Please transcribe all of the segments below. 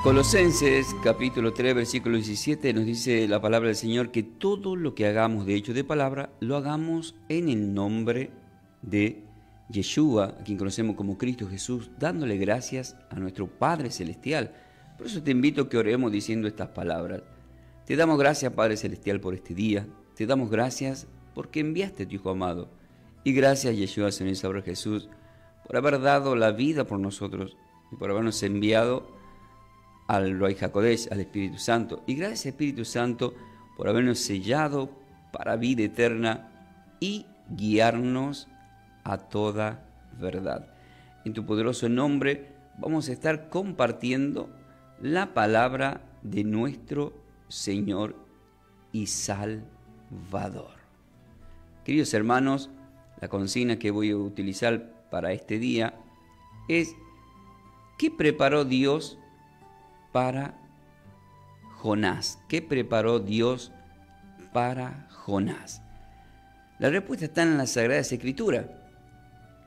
Colosenses capítulo 3 versículo 17 nos dice la palabra del Señor que todo lo que hagamos de hecho de palabra lo hagamos en el nombre de Yeshua, a quien conocemos como Cristo Jesús, dándole gracias a nuestro Padre Celestial. Por eso te invito a que oremos diciendo estas palabras. Te damos gracias, Padre Celestial, por este día. Te damos gracias porque enviaste a tu Hijo amado. Y gracias, Yeshua, Señor y Salvador Jesús, por haber dado la vida por nosotros y por habernos enviado al Ruach HaKodesh, al Espíritu Santo. Y gracias, Espíritu Santo, por habernos sellado para vida eterna y guiarnos a toda verdad. En tu poderoso nombre vamos a estar compartiendo la palabra de nuestro Señor y Salvador. Queridos hermanos, la consigna que voy a utilizar para este día es: ¿qué preparó Dios para Jonás? ¿Qué preparó Dios para Jonás? La respuesta está en la Sagrada Escritura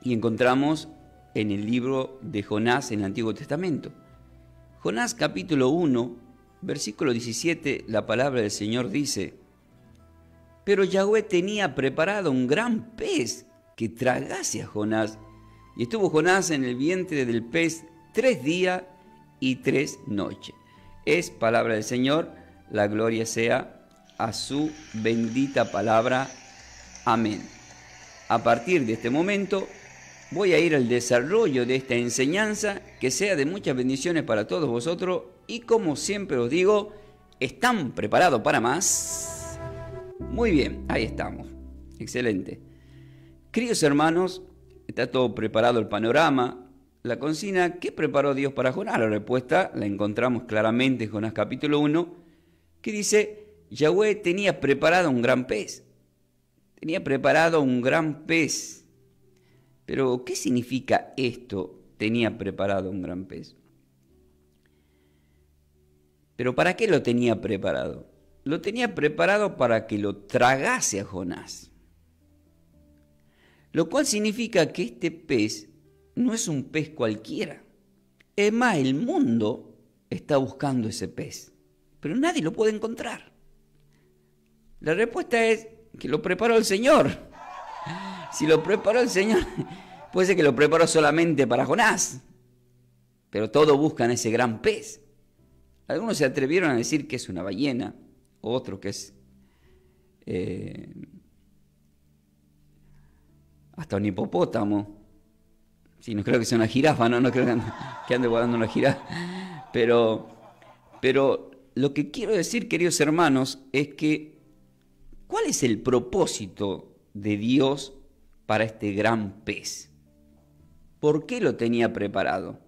y encontramos en el libro de Jonás en el Antiguo Testamento. Jonás capítulo 1, versículo 17, la palabra del Señor dice: pero Yahweh tenía preparado un gran pez que tragase a Jonás, y estuvo Jonás en el vientre del pez 3 días y 3 noches. Es palabra del Señor, la gloria sea a su bendita palabra. Amén. A partir de este momento voy a ir al desarrollo de esta enseñanza, que sea de muchas bendiciones para todos vosotros, y como siempre os digo, ¿están preparados para más? Muy bien, ahí estamos. Excelente. Queridos hermanos, está todo preparado el panorama. La consigna: ¿qué preparó Dios para Jonás? La respuesta la encontramos claramente en Jonás capítulo 1, que dice: Yahweh tenía preparado un gran pez. Tenía preparado un gran pez. Pero, ¿qué significa esto? Tenía preparado un gran pez. ¿Pero para qué lo tenía preparado? Lo tenía preparado para que lo tragase a Jonás. Lo cual significa que este pez no es un pez cualquiera. Es más, el mundo está buscando ese pez, pero nadie lo puede encontrar. La respuesta es que lo preparó el Señor. Si lo preparó el Señor, puede ser que lo preparó solamente para Jonás, pero todos buscan ese gran pez. Algunos se atrevieron a decir que es una ballena, otro que es hasta un hipopótamo. Sí, no creo que sea una jirafa, no creo que ande guardando una jirafa. Pero lo que quiero decir, queridos hermanos, es que ¿cuál es el propósito de Dios para este gran pez? ¿Por qué lo tenía preparado?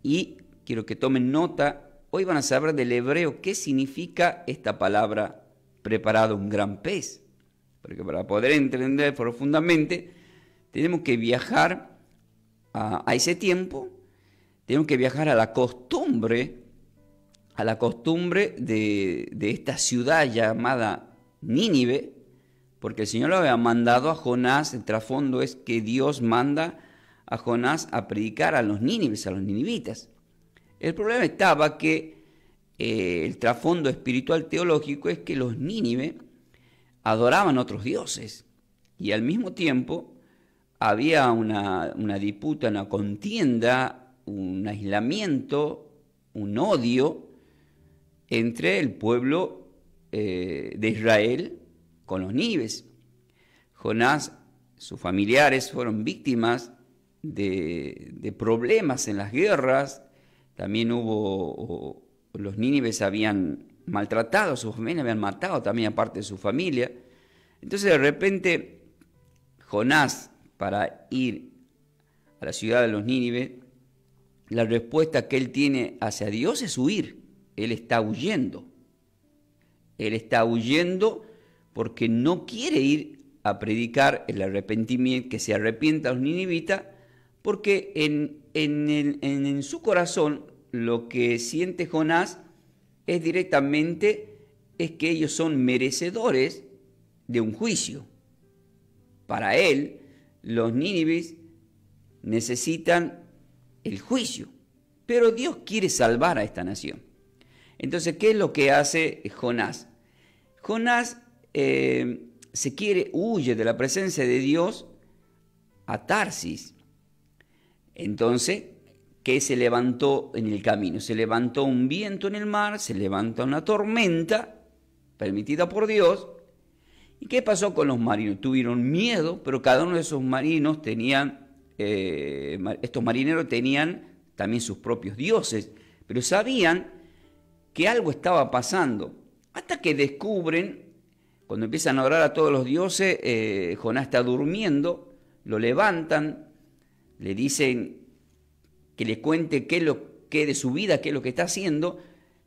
Y quiero que tomen nota. Hoy van a saber del hebreo qué significa esta palabra preparado un gran pez. Porque para poder entender profundamente tenemos que viajar a ese tiempo, tenemos que viajar a la costumbre de esta ciudad llamada Nínive, porque el Señor lo había mandado a Jonás. El trasfondo es que Dios manda a Jonás a predicar a los nínives, a los ninivitas. El problema estaba que el trasfondo espiritual teológico es que los nínive adoraban a otros dioses y al mismo tiempo había una disputa, una contienda, un aislamiento, un odio entre el pueblo de Israel con los nínives. Jonás, sus familiares fueron víctimas de problemas en las guerras. También los nínives habían maltratado a sus familias, habían matado también a parte de su familia. Entonces de repente Jonás, para ir a la ciudad de los nínives, la respuesta que él tiene hacia Dios es huir. Él está huyendo. Él está huyendo porque no quiere ir a predicar el arrepentimiento, que se arrepienta a los ninivitas, porque en su corazón lo que siente Jonás es que ellos son merecedores de un juicio. Para él, los nínives necesitan el juicio. Pero Dios quiere salvar a esta nación. Entonces, ¿qué es lo que hace Jonás? Jonás huye de la presencia de Dios a Tarsis. Entonces, ¿qué se levantó en el camino? Se levantó un viento en el mar, se levanta una tormenta permitida por Dios. ¿Y qué pasó con los marinos? Tuvieron miedo, pero cada uno de esos marinos estos marineros tenían también sus propios dioses, pero sabían que algo estaba pasando, hasta que descubren, cuando empiezan a orar a todos los dioses, Jonás está durmiendo, lo levantan, le dicen que le cuente qué de su vida, qué es lo que está haciendo.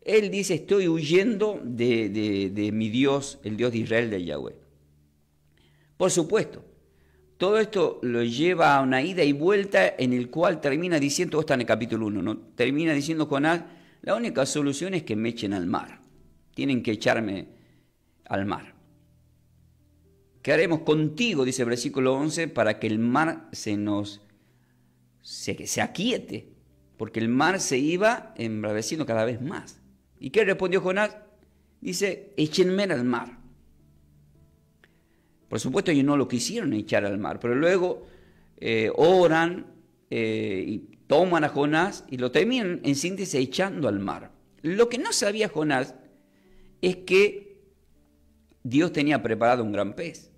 Él dice: estoy huyendo de mi Dios, el Dios de Israel, de Yahweh. Por supuesto, todo esto lo lleva a una ida y vuelta en el cual termina diciendo, todo está en el capítulo 1, ¿no? Termina diciendo Jonás: la única solución es que me echen al mar. Tienen que echarme al mar. ¿Qué haremos contigo?, dice el versículo 11, para que el mar se aquiete, porque el mar se iba embraveciendo cada vez más. ¿Y qué respondió Jonás? Dice: échenme al mar. Por supuesto, ellos no lo quisieron echar al mar, pero luego oran y toman a Jonás y lo terminan en síntesis echando al mar. Lo que no sabía Jonás es que Dios tenía preparado un gran pez.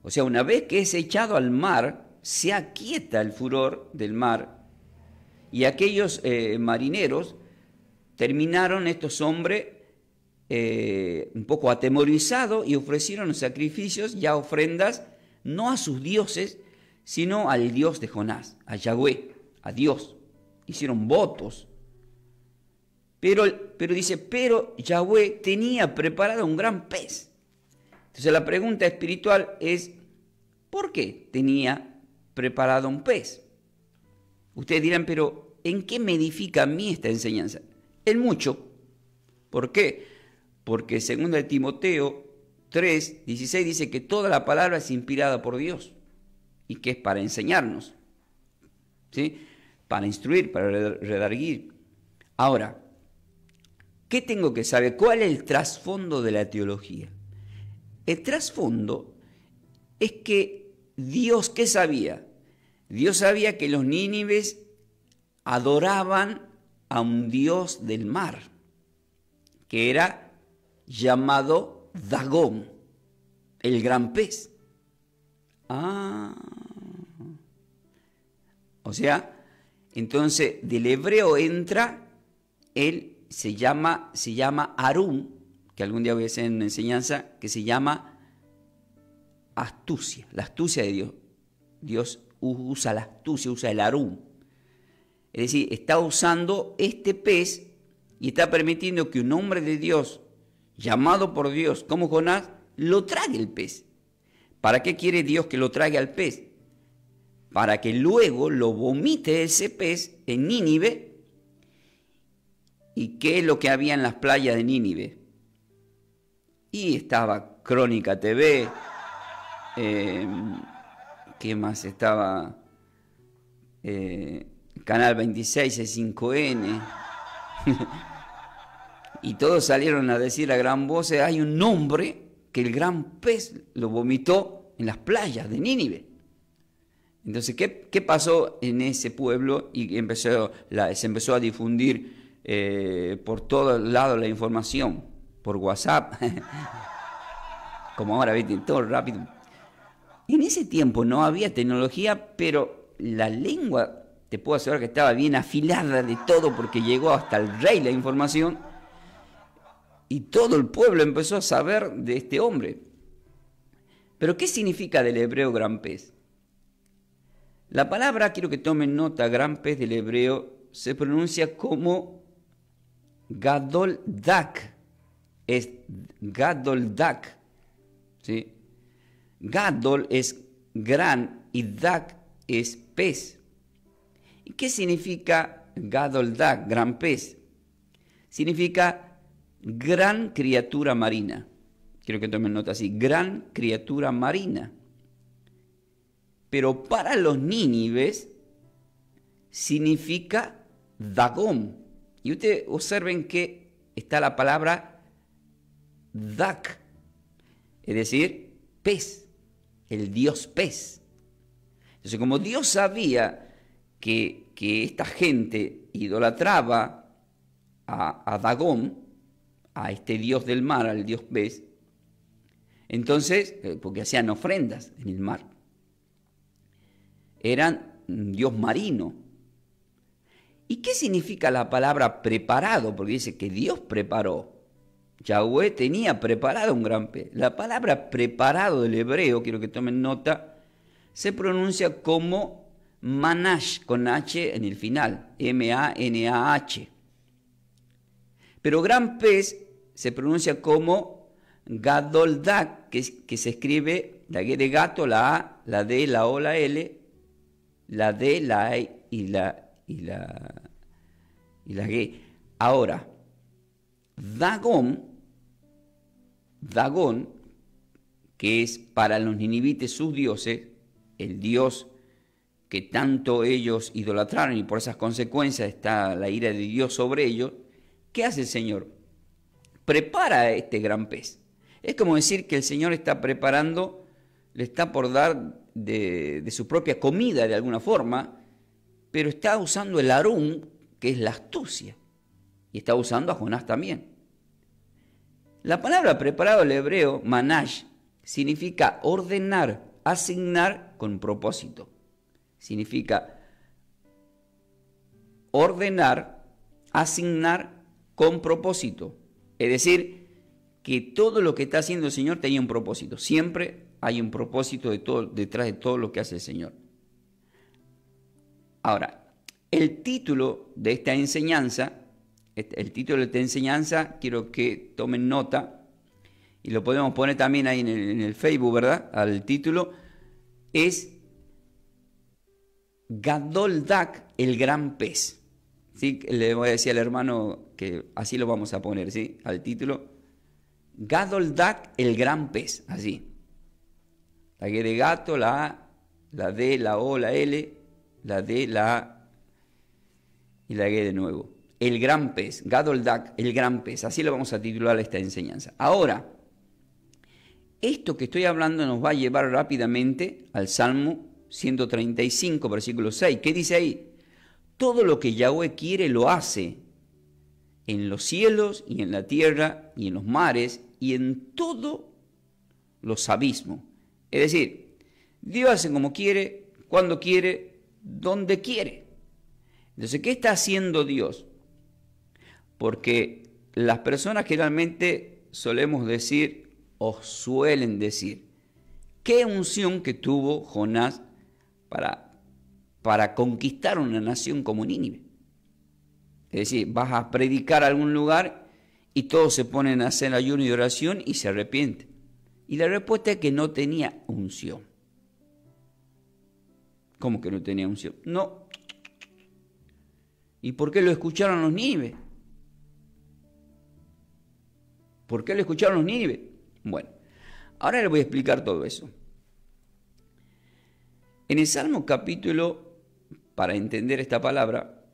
O sea, una vez que es echado al mar, se aquieta el furor del mar, y aquellos marineros terminaron, estos hombres, un poco atemorizados, y ofrecieron sacrificios, ya ofrendas, no a sus dioses, sino al Dios de Jonás, a Yahweh, a Dios. Hicieron votos. Pero Yahweh tenía preparado un gran pez. Entonces la pregunta espiritual es: ¿por qué tenía preparado un pez? Ustedes dirán: pero ¿en qué me edifica a mí esta enseñanza? En mucho. ¿Por qué? Porque 2 Timoteo 3:16 dice que toda la palabra es inspirada por Dios y que es para enseñarnos, ¿sí? Para instruir, para redarguir. Ahora, ¿qué tengo que saber? ¿Cuál es el trasfondo de la teología? El trasfondo es que Dios, ¿qué sabía? Dios sabía que los nínives adoraban a un dios del mar, que era llamado Dagón, el gran pez. O sea, entonces del hebreo entra, se llama Arum, que algún día voy a hacer una enseñanza, que se llama astucia, la astucia de Dios. Dios usa la astucia, usa el Arum. Es decir, está usando este pez y está permitiendo que un hombre de Dios, llamado por Dios como Jonás, lo trague el pez. ¿Para qué quiere Dios que lo trague al pez? Para que luego lo vomite ese pez en Nínive. ¿Y qué es lo que había en las playas de Nínive? Y estaba Crónica TV, ¿qué más estaba? Canal 26, C5N. Y todos salieron a decir a gran voz: hay un hombre que el gran pez lo vomitó en las playas de Nínive. Entonces, ¿qué pasó en ese pueblo? Y se empezó a difundir por todos lados la información, por WhatsApp, como ahora, ¿viste? Todo rápido. En ese tiempo no había tecnología, pero la lengua, te puedo asegurar que estaba bien afilada de todo, porque llegó hasta el rey la información, y todo el pueblo empezó a saber de este hombre. Pero ¿qué significa del hebreo gran pez? La palabra, quiero que tomen nota, gran pez del hebreo, se pronuncia como Gadol Dak. Es Gadol Dak, ¿sí? Gadol es gran y Dak es pez. ¿Y qué significa Gadol Dak, gran pez? Significa gran criatura marina. Quiero que tomen nota así, gran criatura marina. Pero para los nínives significa Dagón. Y ustedes observen que está la palabra Dak, es decir, pez, el dios pez. Entonces, como Dios sabía que esta gente idolatraba a Dagón, a este dios del mar, al dios pez, entonces, porque hacían ofrendas en el mar, eran un dios marino. ¿Y qué significa la palabra preparado? Porque dice que Dios preparó. Yahweh tenía preparado un gran pez. La palabra preparado del hebreo, quiero que tomen nota, se pronuncia como manash, con H en el final, M-A-N-A-H. Pero gran pez se pronuncia como gadoldak, que se escribe la G de gato, la A, la D, la O, la L, la D, la E y la G. Ahora, Dagón, que es para los ninivites sus dioses, el dios que tanto ellos idolatraron y por esas consecuencias está la ira de Dios sobre ellos, ¿qué hace el Señor? Prepara a este gran pez. Es como decir que el Señor está preparando, le está por dar de su propia comida de alguna forma, pero está usando el Arum, que es la astucia, y está usando a Jonás también. La palabra preparado del hebreo, manash, significa ordenar, asignar con propósito. Significa ordenar, asignar con propósito. Es decir, que todo lo que está haciendo el Señor tenía un propósito. Siempre hay un propósito detrás de todo lo que hace el Señor. Ahora, el título de esta enseñanza, quiero que tomen nota, y lo podemos poner también ahí en el Facebook, ¿verdad? Al título, es Gadoldak, el gran pez. ¿Sí? Le voy a decir al hermano que así lo vamos a poner, ¿sí? Al título, Gadoldak, el gran pez, así. La G de gato, la A, la D, la O, la L, la D, la A y la G de nuevo. El gran pez, Gadoldak, el gran pez. Así lo vamos a titular esta enseñanza. Ahora, esto que estoy hablando nos va a llevar rápidamente al Salmo 135, versículo 6. ¿Qué dice ahí? Todo lo que Yahweh quiere lo hace en los cielos y en la tierra y en los mares y en todos los abismos. Es decir, Dios hace como quiere, cuando quiere, donde quiere. Entonces, ¿qué está haciendo Dios? Porque las personas generalmente solemos decir o suelen decir, ¿qué unción que tuvo Jonás para conquistar una nación como Nínive? Es decir, vas a predicar a algún lugar y todos se ponen a hacer ayuno y oración y se arrepienten. Y la respuesta es que no tenía unción. ¿Cómo que no tenía unción? No. ¿Y por qué lo escucharon los nínives? ¿Por qué lo escucharon los nínives? Bueno, ahora les voy a explicar todo eso. En el Salmo capítulo, para entender esta palabra,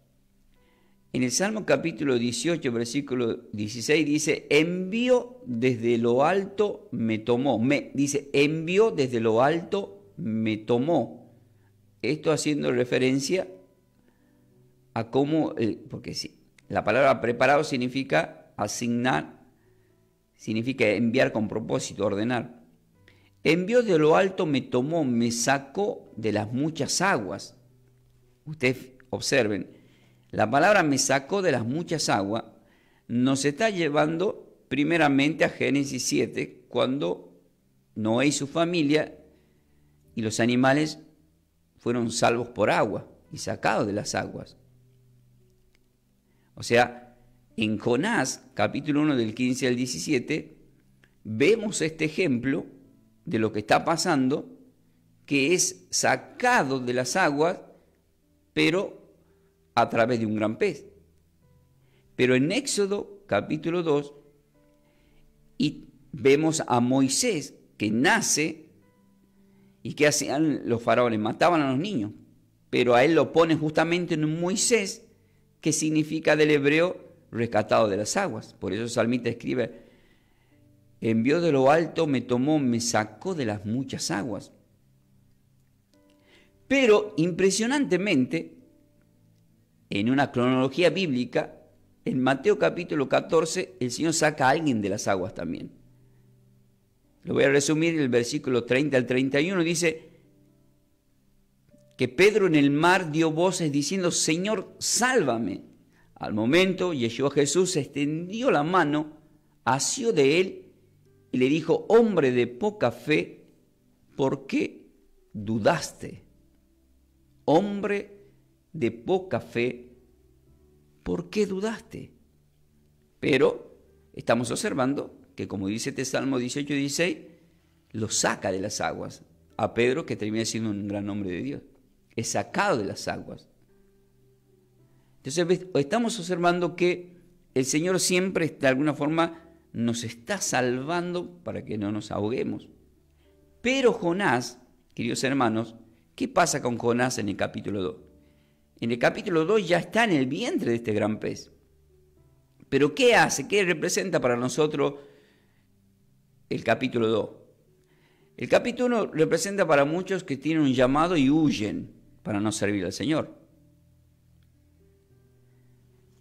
en el Salmo capítulo 18, versículo 16, dice, envió desde lo alto, me tomó. Dice, envió desde lo alto, me tomó. Esto haciendo referencia a cómo, porque sí, la palabra preparado significa asignar, significa enviar con propósito, ordenar. Envió de lo alto, me tomó, me sacó de las muchas aguas. Ustedes observen, la palabra me sacó de las muchas aguas nos está llevando primeramente a Génesis 7, cuando Noé y su familia y los animales fueron salvos por agua y sacados de las aguas. O sea, en Jonás, capítulo 1 del 15 al 17, vemos este ejemplo de lo que está pasando, que es sacado de las aguas, pero a través de un gran pez. Pero en Éxodo, capítulo 2, y vemos a Moisés, que nace, y ¿qué hacían los faraones? Mataban a los niños, pero a él lo ponen justamente en un Moisés, que significa del hebreo rescatado de las aguas. Por eso el salmista escribe, envió de lo alto, me tomó, me sacó de las muchas aguas. Pero impresionantemente, en una cronología bíblica, en Mateo capítulo 14, el Señor saca a alguien de las aguas también. Lo voy a resumir, el versículo 30 al 31 dice que Pedro en el mar dio voces diciendo, Señor, sálvame. Al momento, Yeshua Jesús extendió la mano, asió de él y le dijo, hombre de poca fe, ¿por qué dudaste? Hombre de poca fe, ¿por qué dudaste? Pero estamos observando que, como dice este Salmo 18:16, lo saca de las aguas. A Pedro, que termina siendo un gran hombre de Dios, es sacado de las aguas. Entonces estamos observando que el Señor siempre, de alguna forma, nos está salvando para que no nos ahoguemos. Pero Jonás, queridos hermanos, ¿qué pasa con Jonás en el capítulo 2? En el capítulo 2 ya está en el vientre de este gran pez. Pero ¿qué hace? ¿Qué representa para nosotros el capítulo 2? El capítulo 1 representa para muchos que tienen un llamado y huyen para no servir al Señor.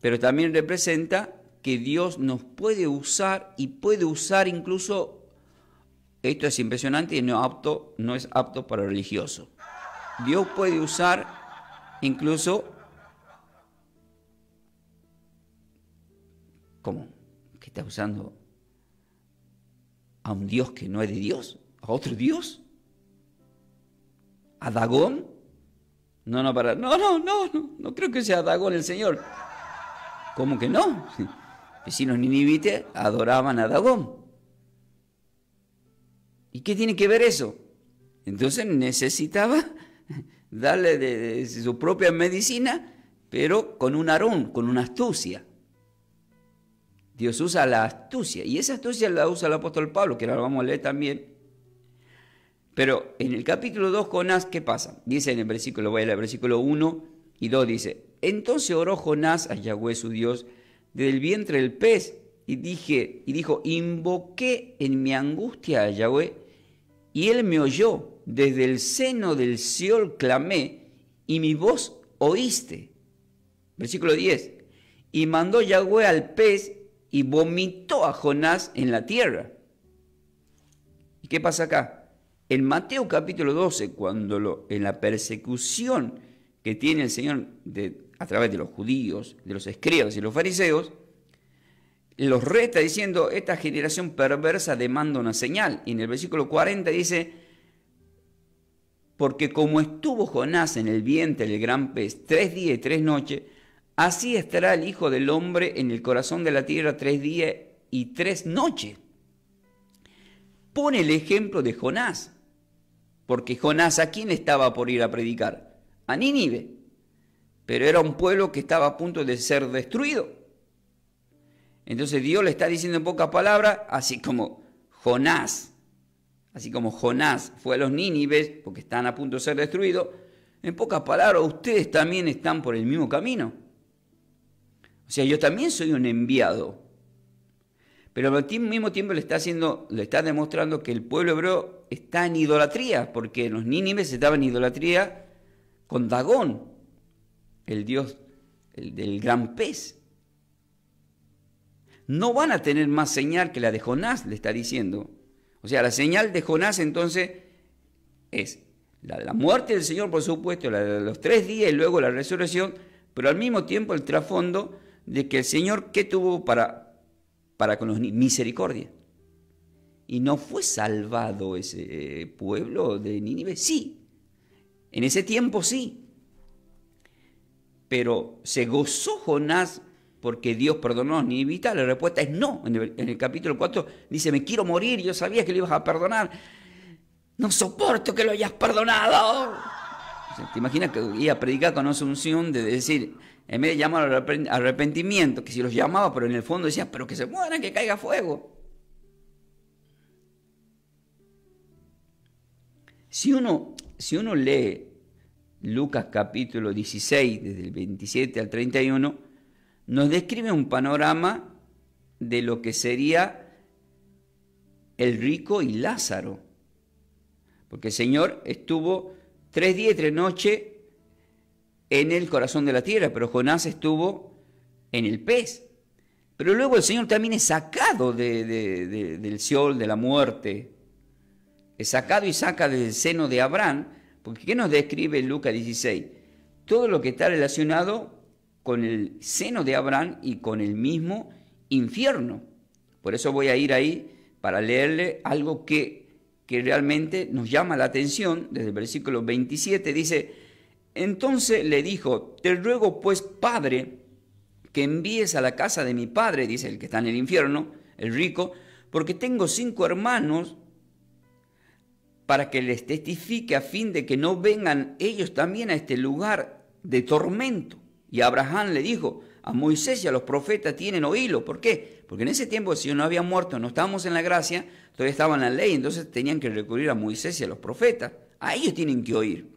Pero también representa que Dios nos puede usar y puede usar incluso, esto es impresionante y no es apto para religioso. Dios puede usar incluso, ¿cómo? ¿Qué está usando? ¿A un Dios que no es de Dios? ¿A otro Dios? ¿A Dagón? No creo que sea Dagón el Señor. ¿Cómo que no? Si los ninivitas adoraban a Dagón. ¿Y qué tiene que ver eso? Entonces necesitaba darle de su propia medicina, pero con un arón, con una astucia. Dios usa la astucia, y esa astucia la usa el apóstol Pablo, que ahora vamos a leer también. Pero en el capítulo 2, Jonás, ¿qué pasa? Dice en el versículo, voy a leer el versículo 1 y 2, dice, entonces oró Jonás a Yahweh su Dios desde el vientre del pez, y dijo, invoqué en mi angustia a Yahweh, y él me oyó, desde el seno del Seol clamé, y mi voz oíste. Versículo 10, y mandó Yahweh al pez, y vomitó a Jonás en la tierra. ¿Y qué pasa acá? En Mateo capítulo 12, cuando en la persecución que tiene el Señor a través de los judíos, de los escribas y los fariseos, los reta diciendo, esta generación perversa demanda una señal. Y en el versículo 40 dice, porque como estuvo Jonás en el vientre del gran pez 3 días y 3 noches, así estará el Hijo del Hombre en el corazón de la tierra 3 días y 3 noches. Pone el ejemplo de Jonás, porque Jonás, ¿a quién estaba por ir a predicar? A Nínive, pero era un pueblo que estaba a punto de ser destruido. Entonces Dios le está diciendo en pocas palabras, así como Jonás fue a los Nínives, porque están a punto de ser destruidos, en pocas palabras, ustedes también están por el mismo camino. O sea, yo también soy un enviado. Pero al mismo tiempo le está demostrando que el pueblo hebreo está en idolatría, porque los nínives estaban en idolatría con Dagón, el dios del gran pez. No van a tener más señal que la de Jonás, le está diciendo. O sea, la señal de Jonás entonces es la muerte del Señor, por supuesto, la de los 3 días y luego la resurrección, pero al mismo tiempo el trasfondo de que el Señor, ¿qué tuvo para con los misericordia? ¿Y no fue salvado ese pueblo de Nínive? Sí, en ese tiempo sí. Pero ¿se gozó Jonás porque Dios perdonó a los ninivitas? La respuesta es no. En el capítulo 4 dice, me quiero morir, yo sabía que lo ibas a perdonar. No soporto que lo hayas perdonado. O sea, ¿te imaginas que iba a predicar con asunción de decir, en vez de llamar al arrepentimiento, que si los llamaba, pero en el fondo decía, pero que se mueran, que caiga fuego? Si uno lee Lucas capítulo 16, desde el 27 al 31, nos describe un panorama de lo que sería el rico y Lázaro. Porque el Señor estuvo 3 días y 3 noches en el corazón de la tierra, pero Jonás estuvo en el pez. Pero luego el Señor también es sacado del Seol, de la muerte. Es sacado y saca del seno de Abraham, porque ¿qué nos describe Lucas 16? Todo lo que está relacionado con el seno de Abraham y con el mismo infierno. Por eso voy a ir ahí para leerle algo que realmente nos llama la atención. Desde el versículo 27 dice: entonces le dijo, te ruego pues, Padre, que envíes a la casa de mi padre, dice el que está en el infierno, el rico, porque tengo 5 hermanos, para que les testifique a fin de que no vengan ellos también a este lugar de tormento. Y Abraham le dijo, a Moisés y a los profetas tienen oído. ¿Por qué? Porque en ese tiempo el Señor no había muerto, no estábamos en la gracia, todavía estaba en la ley, entonces tenían que recurrir a Moisés y a los profetas. A ellos tienen que oír.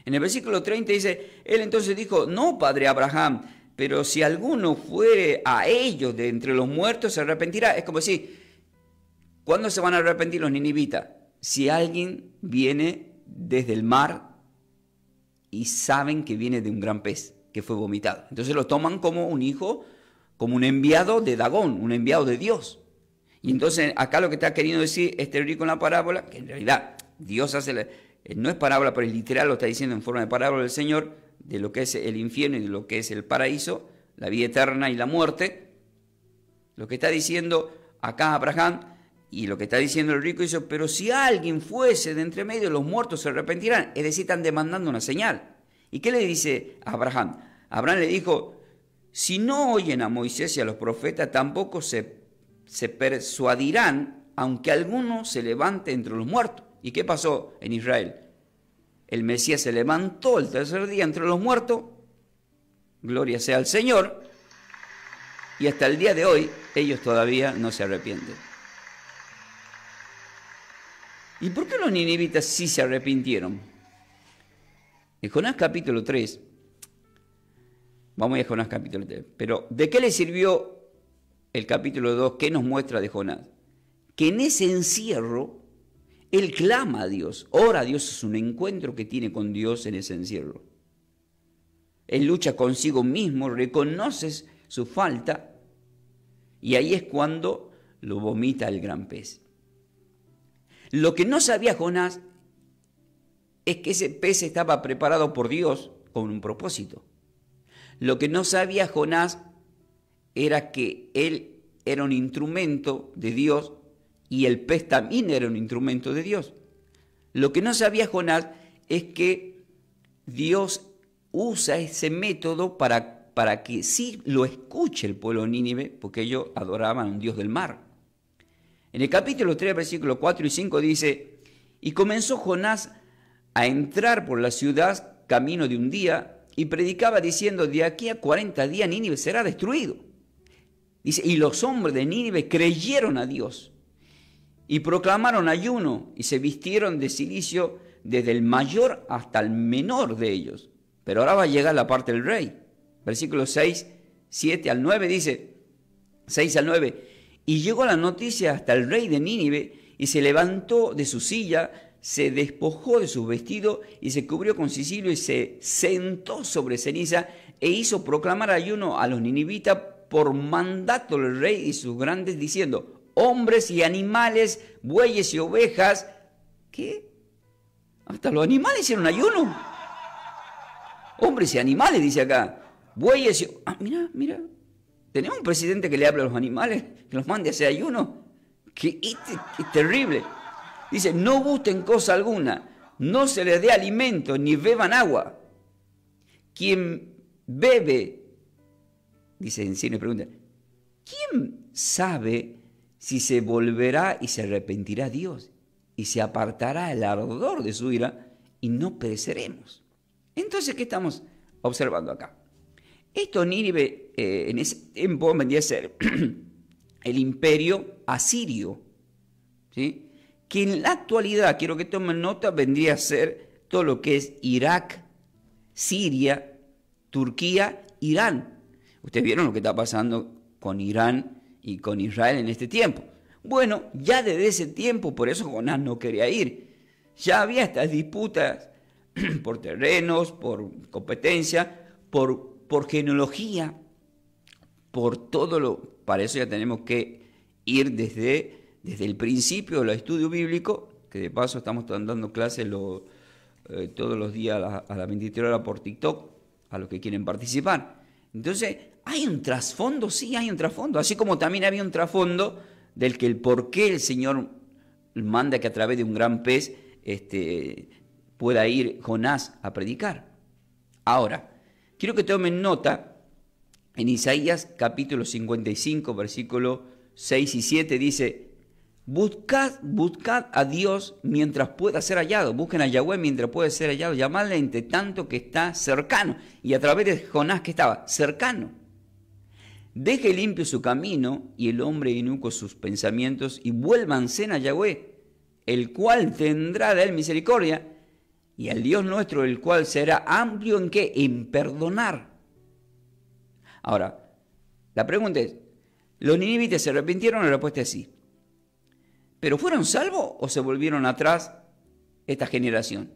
En el versículo 30 dice, él entonces dijo, no, padre Abraham, pero si alguno fuere a ellos de entre los muertos, se arrepentirá. Es como decir, ¿cuándo se van a arrepentir los ninivitas? Si alguien viene desde el mar y saben que viene de un gran pez que fue vomitado. Entonces lo toman como un hijo, como un enviado de Dagón, un enviado de Dios. Y entonces acá lo que está queriendo decir este rico en la parábola, que en realidad Dios hace, no es parábola, pero es literal, lo está diciendo en forma de parábola del Señor, de lo que es el infierno y de lo que es el paraíso, la vida eterna y la muerte. Lo que está diciendo acá Abraham y lo que está diciendo el rico dice, pero si alguien fuese de entre medio, los muertos se arrepentirán. Es decir, están demandando una señal. ¿Y qué le dice a Abraham? Abraham le dijo, si no oyen a Moisés y a los profetas, tampoco se persuadirán, aunque alguno se levante entre los muertos. ¿Y qué pasó en Israel? El Mesías se levantó el tercer día entre los muertos, gloria sea al Señor, y hasta el día de hoy ellos todavía no se arrepienten. ¿Y por qué los ninivitas sí se arrepintieron? En Jonás capítulo 3, vamos a ir a Jonás capítulo 3, pero ¿de qué le sirvió el capítulo 2? ¿Qué nos muestra de Jonás? Que en ese encierro, él clama a Dios, ora a Dios, es un encuentro que tiene con Dios en ese encierro. Él lucha consigo mismo, reconoce su falta, y ahí es cuando lo vomita el gran pez. Lo que no sabía Jonás es que ese pez estaba preparado por Dios con un propósito. Lo que no sabía Jonás era que él era un instrumento de Dios y el pez también era un instrumento de Dios. Lo que no sabía Jonás es que Dios usa ese método para que sí lo escuche el pueblo de Nínive, porque ellos adoraban a un Dios del mar. En el capítulo 3, versículos 4 y 5 dice, y comenzó Jonás a entrar por la ciudad camino de un día y predicaba diciendo, de aquí a 40 días Nínive será destruido. Dice, y los hombres de Nínive creyeron a Dios y proclamaron ayuno y se vistieron de cilicio desde el mayor hasta el menor de ellos. Pero ahora va a llegar la parte del rey. Versículos 6, 7 al 9 dice, 6 al 9, y llegó la noticia hasta el rey de Nínive, y se levantó de su silla, se despojó de sus vestidos, y se cubrió con cincillo, y se sentó sobre ceniza, e hizo proclamar ayuno a los ninivitas por mandato del rey y sus grandes, diciendo, hombres y animales, bueyes y ovejas, ¿qué? Hasta los animales hicieron ayuno. Hombres y animales, dice acá, bueyes y... Ah, mira. Tenemos un presidente que le habla a los animales, que los mande a hacer ayuno. Que es terrible. Dice, no gusten cosa alguna, no se les dé alimento, ni beban agua. Quien bebe, dice en sí, me pregunta, ¿quién sabe si se volverá y se arrepentirá Dios? Y se apartará el ardor de su ira y no pereceremos. Entonces, ¿qué estamos observando acá? Esto Nínive en ese tiempo vendría a ser el imperio asirio, ¿sí? Que en la actualidad, quiero que tomen nota, vendría a ser todo lo que es Irak, Siria Turquía, Irán. Ustedes vieron lo que está pasando con Irán y con Israel en este tiempo. Bueno, ya desde ese tiempo, por eso Jonás no quería ir. Ya había estas disputas por terrenos, por competencia, por genealogía, por todo lo... Para eso ya tenemos que ir desde el principio del estudio bíblico, que de paso estamos dando clases todos los días a las 23 horas por TikTok, a los que quieren participar. Entonces, ¿hay un trasfondo? Sí, hay un trasfondo. Así como también había un trasfondo del que el por qué el Señor manda que a través de un gran pez pueda ir Jonás a predicar. Ahora, quiero que tomen nota, en Isaías capítulo 55, versículos 6 y 7, dice: buscad a Dios mientras pueda ser hallado. Busquen a Yahweh mientras pueda ser hallado. Llamadle entre tanto que está cercano. Y a través de Jonás, que estaba cercano. Deje limpio su camino y el hombre inicuo sus pensamientos, y vuélvanse a Yahweh, el cual tendrá de él misericordia, y al Dios nuestro, el cual será amplio en ¿qué? En perdonar. Ahora, la pregunta es, ¿los ninivitas se arrepintieron? La respuesta es sí. ¿Pero fueron salvos o se volvieron atrás esta generación?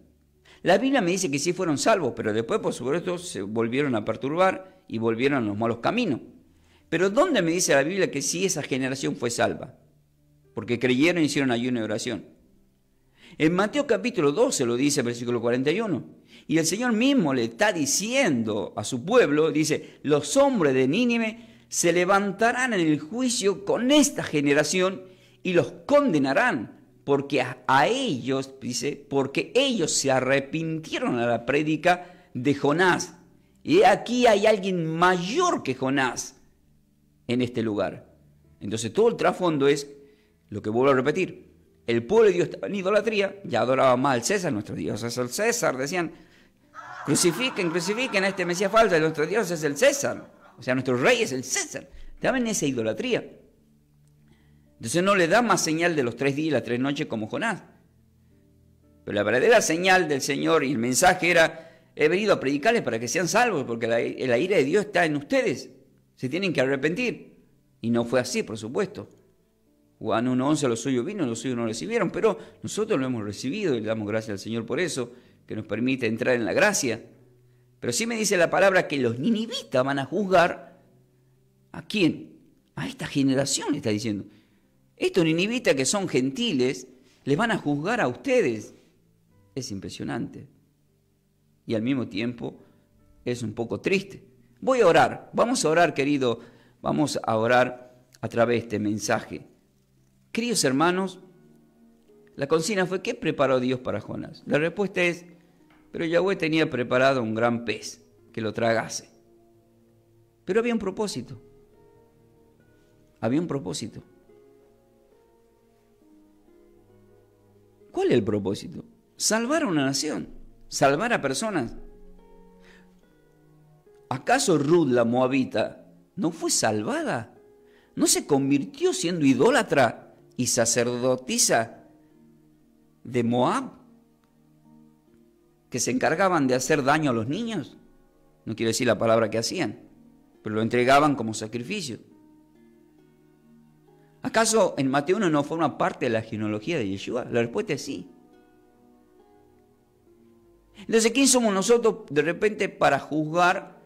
La Biblia me dice que sí fueron salvos, pero después, por supuesto, se volvieron a perturbar y volvieron a los malos caminos. Pero ¿dónde me dice la Biblia que sí esa generación fue salva? Porque creyeron y hicieron ayuno y oración. En Mateo capítulo 12 lo dice, versículo 41. Y el Señor mismo le está diciendo a su pueblo, dice: los hombres de Nínive se levantarán en el juicio con esta generación y los condenarán, porque a ellos, dice, porque ellos se arrepintieron a la prédica de Jonás. Y aquí hay alguien mayor que Jonás en este lugar. Entonces todo el trasfondo es lo que vuelvo a repetir. El pueblo de Dios estaba en idolatría, ya adoraba más al César, nuestro Dios es el César, decían: crucifiquen a este Mesías falso, nuestro Dios es el César, o sea, nuestro rey es el César. Estaban en esa idolatría. Entonces no le da más señal de los 3 días y las 3 noches como Jonás. Pero la verdadera señal del Señor y el mensaje era: he venido a predicarles para que sean salvos, porque la ira de Dios está en ustedes, se tienen que arrepentir. Y no fue así, por supuesto. Juan 1:11, los suyos vino, los suyos no recibieron, pero nosotros lo hemos recibido y le damos gracias al Señor por eso, que nos permite entrar en la gracia. Pero sí me dice la palabra que los ninivitas van a juzgar ¿a quién? A esta generación, está diciendo. Estos ninivitas que son gentiles, les van a juzgar a ustedes. Es impresionante. Y al mismo tiempo es un poco triste. Voy a orar, vamos a orar, querido, vamos a orar a través de este mensaje. Queridos hermanos, la consigna fue: ¿qué preparó Dios para Jonás? La respuesta es: pero Yahweh tenía preparado un gran pez que lo tragase. Pero había un propósito. Había un propósito. ¿Cuál es el propósito? Salvar a una nación, salvar a personas. ¿Acaso Ruth, la moabita, no fue salvada? ¿No se convirtió siendo idólatra y sacerdotisa de Moab, que se encargaban de hacer daño a los niños? No quiero decir la palabra que hacían, pero lo entregaban como sacrificio. ¿Acaso en Mateo 1 no forma parte de la genealogía de Yeshua? La respuesta es sí. Entonces, ¿quién somos nosotros de repente para juzgar,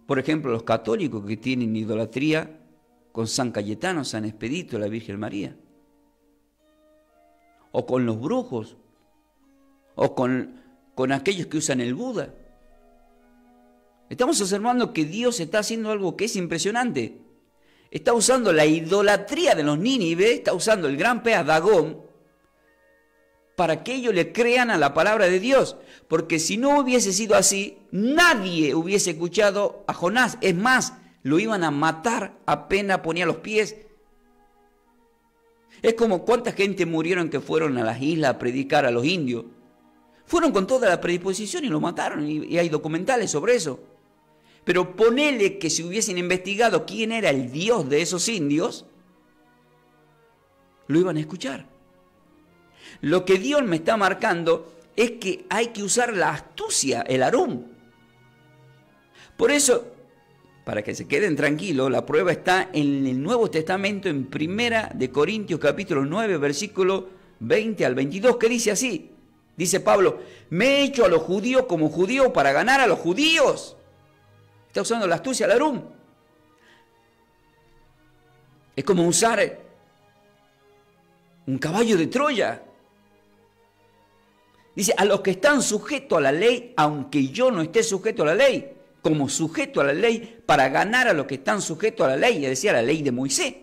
por ejemplo, los católicos que tienen idolatría con San Cayetano, San Expedito, la Virgen María? O con los brujos, o con aquellos que usan el Buda. Estamos observando que Dios está haciendo algo que es impresionante. Está usando la idolatría de los Nínive, está usando el gran pez Dagón para que ellos le crean a la palabra de Dios. Porque si no hubiese sido así, nadie hubiese escuchado a Jonás. Es más, lo iban a matar apenas ponía los pies. Es como cuánta gente murieron que fueron a las islas a predicar a los indios. Fueron con toda la predisposición y lo mataron, y hay documentales sobre eso. Pero ponele que si hubiesen investigado quién era el Dios de esos indios, lo iban a escuchar. Lo que Dios me está marcando es que hay que usar la astucia, el arum. Por eso, para que se queden tranquilos, la prueba está en el Nuevo Testamento, en 1 de Corintios capítulo 9, versículo 20 al 22, que dice así. Dice Pablo, me he hecho a los judíos como judío para ganar a los judíos. Está usando la astucia, el arum. Es como usar un caballo de Troya. Dice, a los que están sujetos a la ley, aunque yo no esté sujeto a la ley, como sujeto a la ley, para ganar a los que están sujetos a la ley, es decir, a la ley de Moisés.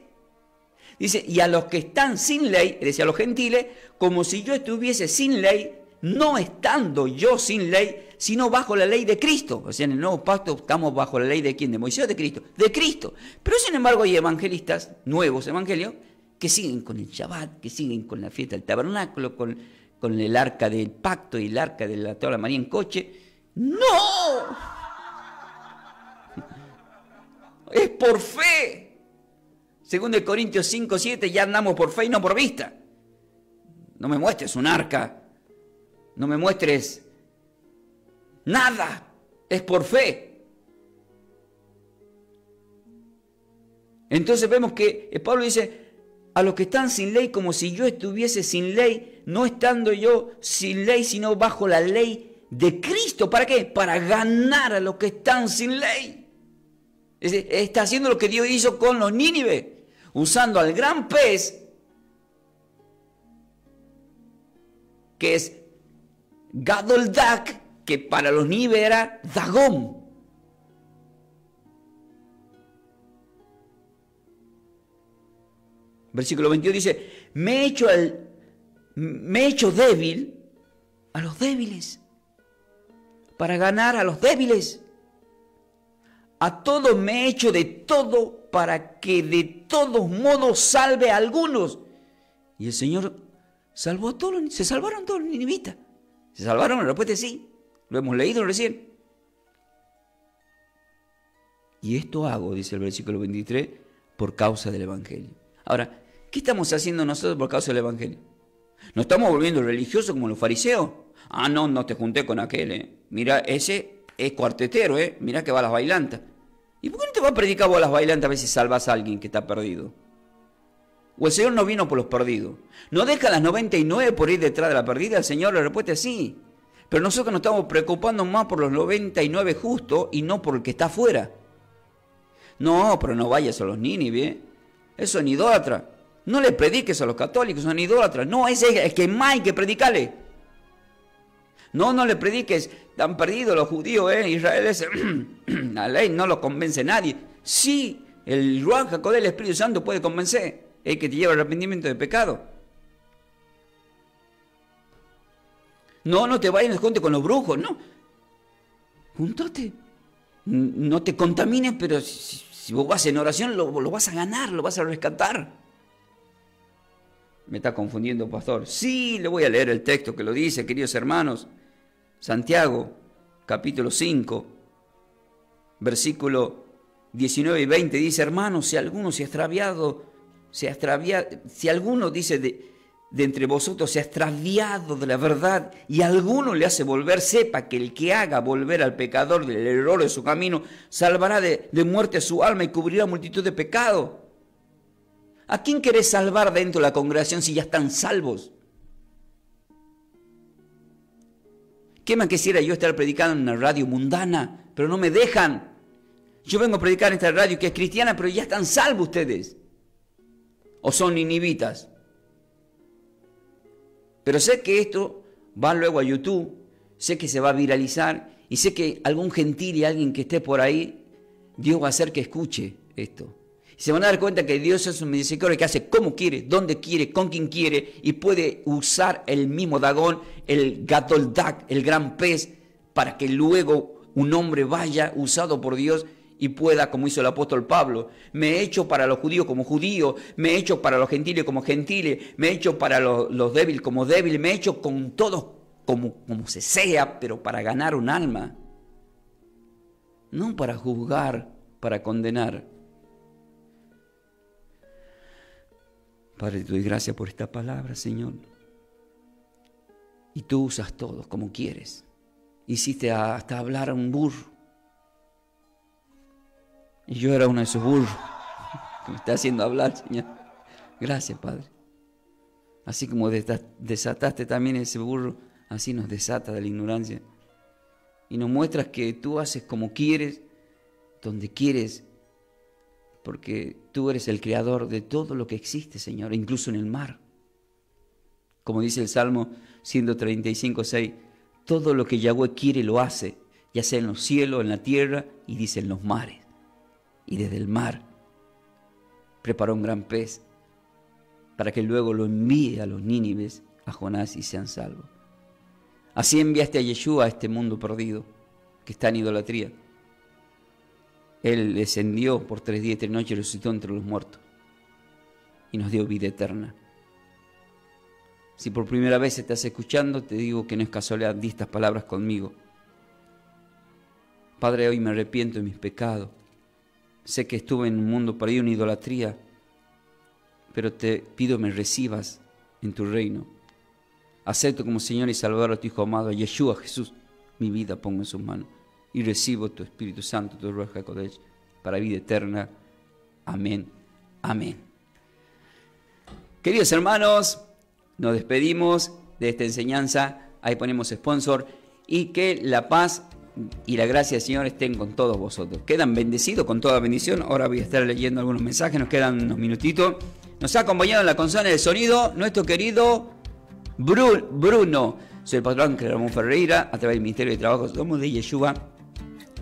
Dice, y a los que están sin ley, es decir, a los gentiles, como si yo estuviese sin ley, no estando yo sin ley, sino bajo la ley de Cristo. O sea, en el nuevo pacto estamos bajo la ley de ¿quién? ¿De Moisés o de Cristo? De Cristo. Pero sin embargo hay evangelistas, nuevos evangelios, que siguen con el Shabbat, que siguen con la fiesta del tabernáculo, con el arca del pacto y el arca de la tabla María en coche. ¡No! Es por fe. Según de Corintios 5, 7, ya andamos por fe y no por vista. No me muestres un arca. No me muestres nada. Es por fe. Entonces vemos que Pablo dice, a los que están sin ley, como si yo estuviese sin ley, no estando yo sin ley, sino bajo la ley de Cristo. ¿Para qué? Para ganar a los que están sin ley. Está haciendo lo que Dios hizo con los Nínive, usando al gran pez, que es Gadoldak, que para los Nínive era Dagón. Versículo 22 dice, me he hecho débil a los débiles, para ganar a los débiles. A todos me he hecho de todo para que de todos modos salve a algunos. Y el Señor salvó a todos, se salvaron todos los ninivitas. ¿Se salvaron? La respuesta es sí. Lo hemos leído recién. Y esto hago, dice el versículo 23, por causa del Evangelio. Ahora, ¿qué estamos haciendo nosotros por causa del Evangelio? ¿Nos estamos volviendo religiosos como los fariseos? Ah, no te junté con aquel, Mira, ese es cuartetero, Mira que va a las bailantas. ¿Y por qué no te va a predicar vos a las bailantas a ver si salvas a alguien que está perdido? ¿O el Señor no vino por los perdidos? ¿No deja las 99 por ir detrás de la perdida? El Señor, la respuesta es sí. Pero nosotros nos estamos preocupando más por los 99 justos y no por el que está afuera. No, pero no vayas a los Nínive, Eso es idólatra. No le prediques a los católicos, son idólatras. No, ese es que más hay que predicarle. No le prediques, han perdido los judíos, Israel la ley no lo convence nadie. Sí, el Ruach HaKodesh, el Espíritu Santo puede convencer, el que te lleva al arrepentimiento de pecado. No te vayas junto con los brujos, no. Júntate. No te contamines, pero si vos vas en oración, lo vas a ganar, lo vas a rescatar. Me está confundiendo, pastor. Sí, le voy a leer el texto que lo dice, queridos hermanos. Santiago, capítulo 5, versículo 19 y 20, dice, hermanos, si alguno si alguno dice de entre vosotros se ha extraviado de la verdad y alguno le hace volver, sepa que el que haga volver al pecador del error de su camino, salvará de muerte su alma y cubrirá multitud de pecados. ¿A quién querés salvar dentro de la congregación si ya están salvos? ¿Qué más quisiera yo estar predicando en una radio mundana? Pero no me dejan. Yo vengo a predicar en esta radio que es cristiana, pero ya están salvos ustedes. ¿O son ninivitas? Pero sé que esto va luego a YouTube, sé que se va a viralizar y sé que algún gentil y alguien que esté por ahí, Dios va a hacer que escuche esto. Y se van a dar cuenta que Dios es un misericordia que hace como quiere, donde quiere, con quien quiere y puede usar el mismo Dagón, el Gadoldak, el gran pez, para que luego un hombre vaya usado por Dios y pueda, como hizo el apóstol Pablo, me he hecho para los judíos como judíos, me he hecho para los gentiles como gentiles, me he hecho para los débiles como débiles, me he hecho con todos como se sea, pero para ganar un alma, no para juzgar, para condenar. Padre, te doy gracias por esta palabra, Señor. Y tú usas todo como quieres. Hiciste hasta hablar a un burro. Y yo era uno de esos burros que me está haciendo hablar, Señor. Gracias, Padre. Así como desataste también ese burro, así nos desata de la ignorancia. Y nos muestras que tú haces como quieres, donde quieres, porque tú eres el creador de todo lo que existe, Señor, incluso en el mar. Como dice el Salmo 135:6, todo lo que Yahweh quiere lo hace, ya sea en los cielos, en la tierra, y dice en los mares. Y desde el mar preparó un gran pez para que luego lo envíe a los nínives, a Jonás, y sean salvos. Así enviaste a Yeshua a este mundo perdido que está en idolatría. Él descendió por 3 días y 3 noches y resucitó entre los muertos y nos dio vida eterna. Si por primera vez estás escuchando, te digo que no es casualidad, di estas palabras conmigo. Padre, hoy me arrepiento de mis pecados. Sé que estuve en un mundo perdido en idolatría, pero te pido me recibas en tu reino. Acepto como Señor y Salvador a tu Hijo amado, a Yeshua Jesús. Mi vida pongo en sus manos y recibo tu Espíritu Santo, tu Ruach HaKodesh, para vida eterna. Amén. Amén. Queridos hermanos, nos despedimos de esta enseñanza. Ahí ponemos sponsor. Y que la paz y la gracia del Señor estén con todos vosotros. Quedan bendecidos con toda bendición. Ahora voy a estar leyendo algunos mensajes. Nos quedan unos minutitos. Nos ha acompañado en la consola de sonido nuestro querido Bruno. Soy el pastor Ángel Ramón Ferreira. A través del Ministerio de Trabajo somos de Yeshua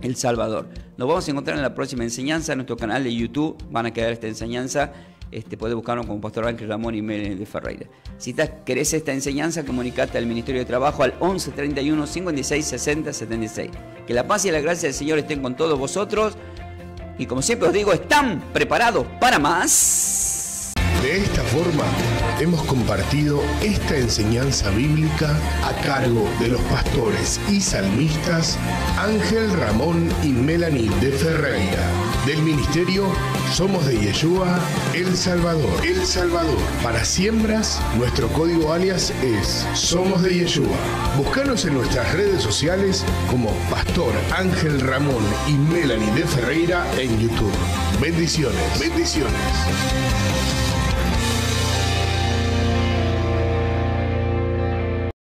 El Salvador. Nos vamos a encontrar en la próxima enseñanza. En nuestro canal de YouTube van a quedar esta enseñanza. Puedes buscarnos como Pastor Ángel Ramón y Mel de Ferreira. Si querés esta enseñanza, comunicate al Ministerio de Trabajo al 11 31 56 60 76. Que la paz y la gracia del Señor estén con todos vosotros. Y como siempre os digo, ¿están preparados para más? De esta forma, hemos compartido esta enseñanza bíblica a cargo de los pastores y salmistas Ángel Ramón y Melanie de Ferreira, del ministerio Somos de Yeshua El Salvador. El Salvador. Para siembras, nuestro código alias es Somos de Yeshua. Búscanos en nuestras redes sociales como Pastor Ángel Ramón y Melanie de Ferreira en YouTube. Bendiciones. Bendiciones.